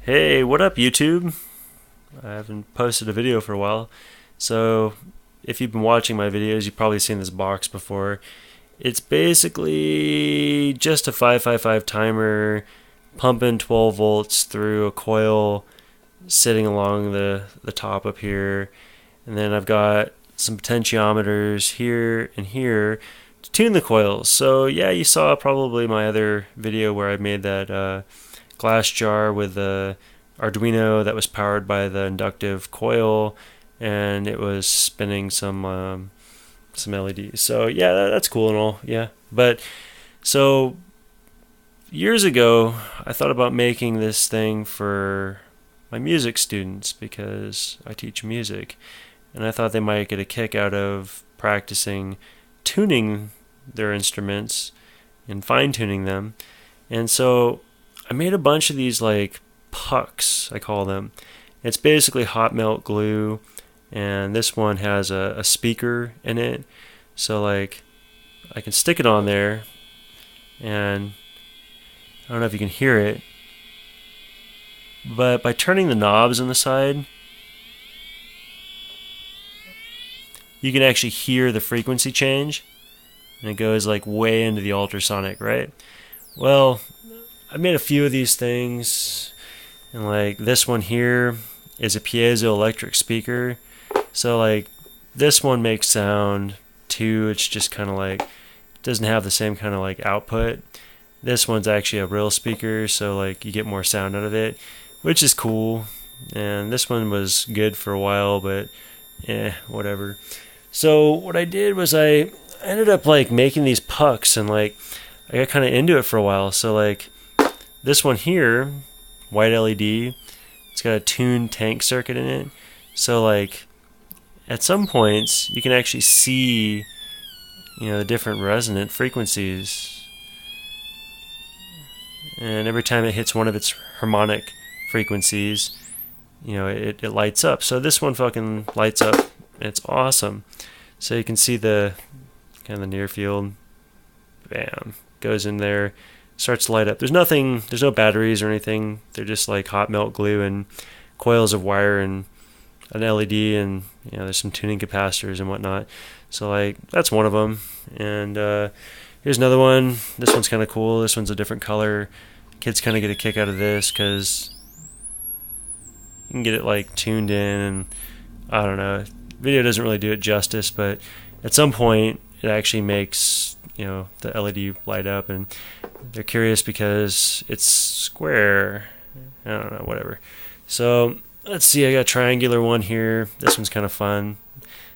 Hey, what up, YouTube? I haven't posted a video for a while. So, if you've been watching my videos, you've probably seen this box before. It's basically just a 555 timer pumping 12 volts through a coil sitting along the top up here. And then I've got some potentiometers here and here to tune the coils. So, yeah, you saw probably my other video where I made that glass jar with the Arduino that was powered by the inductive coil, and it was spinning some LEDs. So yeah, that's cool and all. Yeah, but so years ago, I thought about making this thing for my music students because I teach music, and I thought they might get a kick out of practicing tuning their instruments and fine tuning them. And so I made a bunch of these like pucks, I call them. It's basically hot melt glue, and this one has a speaker in it. So like I can stick it on there, and I don't know if you can hear it, but by turning the knobs on the side, you can actually hear the frequency change, and it goes like way into the ultrasonic, right? Well, I made a few of these things, and like this one here is a piezoelectric speaker. So like this one makes sound too. It's just kind of like doesn't have the same kind of like output. This one's actually a real speaker, so like you get more sound out of it, which is cool. And this one was good for a while, but whatever. So what I did was I ended up like making these pucks, and like I got kind of into it for a while. So like this one here, white LED, it's got a tuned tank circuit in it. So like at some points you can actually see, the different resonant frequencies. And every time it hits one of its harmonic frequencies, it lights up. So this one fucking lights up, and it's awesome. So you can see the kind of the near field, bam, goes in there, starts to light up. There's no batteries or anything. They're just like hot melt glue and coils of wire and an LED, and there's some tuning capacitors and whatnot. So like that's one of them. And here's another one. This one's kind of cool. This one's a different color. Kids kind of get a kick out of this because you can get it like tuned in, and I don't know. Video doesn't really do it justice, but at some point it actually makes the LED light up, and they're curious because it's square. I don't know, whatever. So let's see, I got a triangular one here. This one's kind of fun.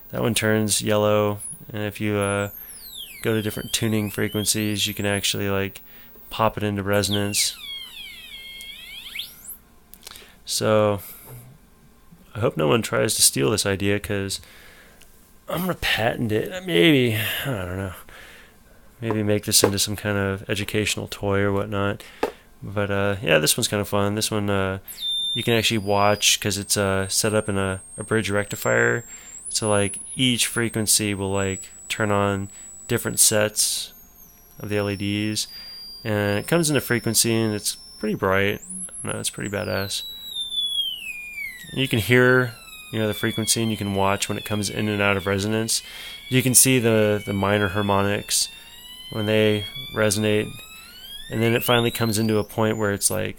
That one turns yellow, and if you go to different tuning frequencies, you can actually like pop it into resonance. So I hope no one tries to steal this idea, because I'm gonna patent it. Maybe, I don't know. Maybe make this into some kind of educational toy or whatnot. But yeah, this one's kind of fun. This one you can actually watch because it's set up in a bridge rectifier. So like each frequency will like turn on different sets of the LEDs, and it comes into frequency, and it's pretty bright. I don't know, it's pretty badass. And you can hear the frequency, and you can watch when it comes in and out of resonance. You can see the minor harmonics when they resonate, and then it finally comes into a point where it's like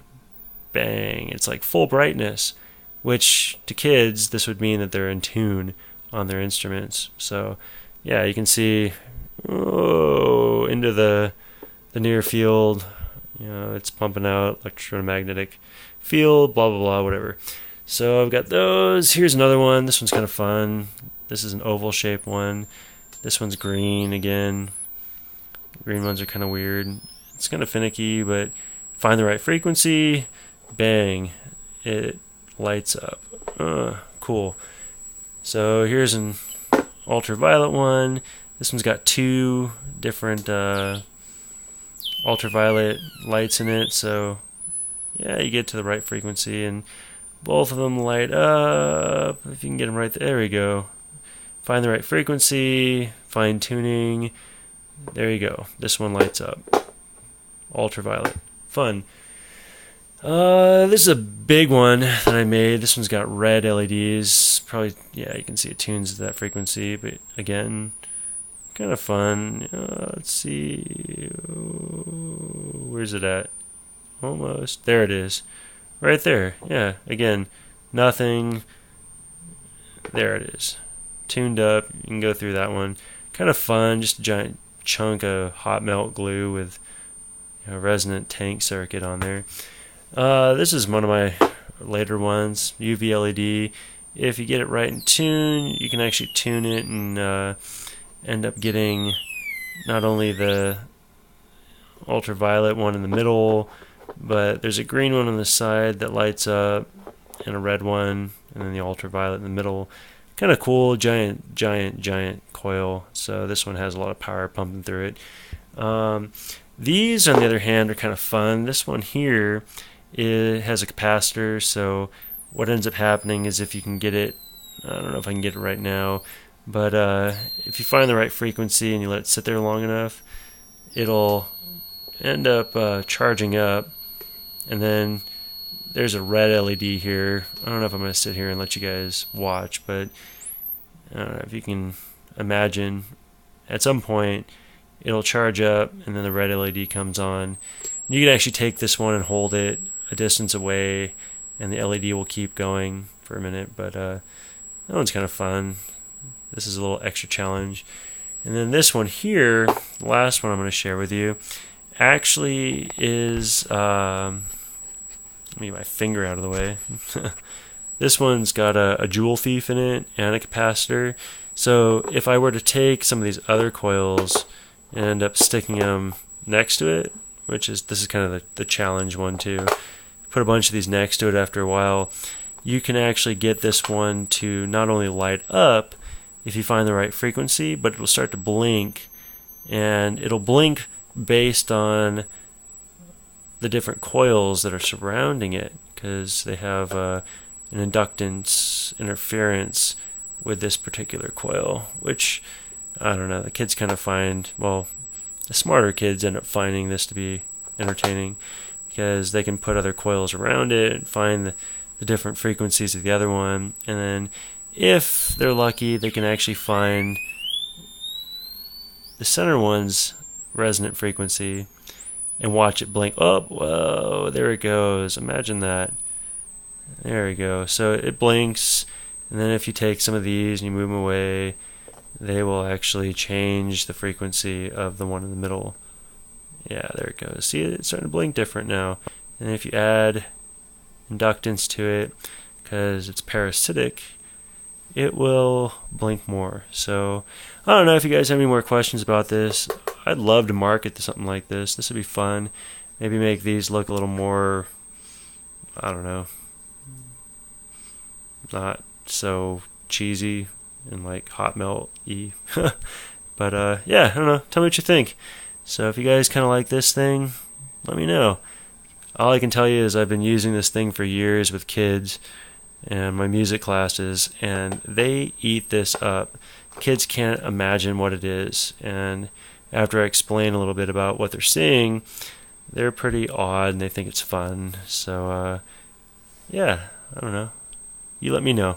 bang, it's like full brightness, which to kids this would mean that they're in tune on their instruments. So yeah, you can see into the near field. It's pumping out electromagnetic field, blah blah blah, whatever. So I've got those. Here's another one. This one's kind of fun. This is an oval shaped one. This one's green again. Green ones are kind of weird. It's kind of finicky, but find the right frequency, bang, it lights up. Cool. So here's an ultraviolet one. This one's got two different ultraviolet lights in it. So yeah, you get to the right frequency, and both of them light up. If you can get them right there we go. Find the right frequency, fine tuning. There you go. This one lights up. Ultraviolet. Fun. This is a big one that I made. This one's got red LEDs. Probably, yeah, you can see it tunes to that frequency, but again, kind of fun. Let's see. Where's it at? Almost. There it is. Right there. Yeah, again, nothing. There it is. Tuned up. You can go through that one. Kind of fun. Just a giant chunk of hot melt glue with a resonant tank circuit on there. This is one of my later ones, UV LED. If you get it right in tune, you can actually tune it and end up getting not only the ultraviolet one in the middle, but there's a green one on the side that lights up, and a red one, and then the ultraviolet in the middle. Kind of cool, giant coil. So this one has a lot of power pumping through it. These, on the other hand, are kind of fun. This one here, it has a capacitor, so what ends up happening is if you can get it, I don't know if I can get it right now, but if you find the right frequency and you let it sit there long enough, it'll end up charging up, and then there's a red LED here. I don't know if I'm going to sit here and let you guys watch, but I don't know if you can imagine at some point it'll charge up and then the red LED comes on. You can actually take this one and hold it a distance away and the LED will keep going for a minute, but that one's kind of fun. This is a little extra challenge. And then this one here, the last one I'm going to share with you, actually is, let me get my finger out of the way. This one's got a Joule thief in it and a capacitor. So if I were to take some of these other coils and end up sticking them next to it, this is kind of the challenge one too, put a bunch of these next to it after a while, you can actually get this one to not only light up if you find the right frequency, but it'll start to blink, and it'll blink based on the different coils that are surrounding it, because they have an inductance interference with this particular coil, which, I don't know, the kids kind of find, well, the smarter kids end up finding this to be entertaining, because they can put other coils around it and find the different frequencies of the other one, and then if they're lucky, they can actually find the center one's resonant frequency and watch it blink. Oh, whoa, there it goes. Imagine that. There we go. So it blinks, and then if you take some of these and you move them away, they will actually change the frequency of the one in the middle. Yeah, there it goes. See, it's starting to blink different now. And if you add inductance to it, because it's parasitic, it will blink more. So I don't know if you guys have any more questions about this. I'd love to market to something like this. This would be fun. Maybe make these look a little more, I don't know, not so cheesy and like hot melt-y. But yeah, I don't know. Tell me what you think. So if you guys kind of like this thing, let me know. All I can tell you is I've been using this thing for years with kids and my music classes, and they eat this up. Kids can't imagine what it is, and after I explain a little bit about what they're seeing, they're pretty awed and they think it's fun. So yeah, I don't know. You let me know.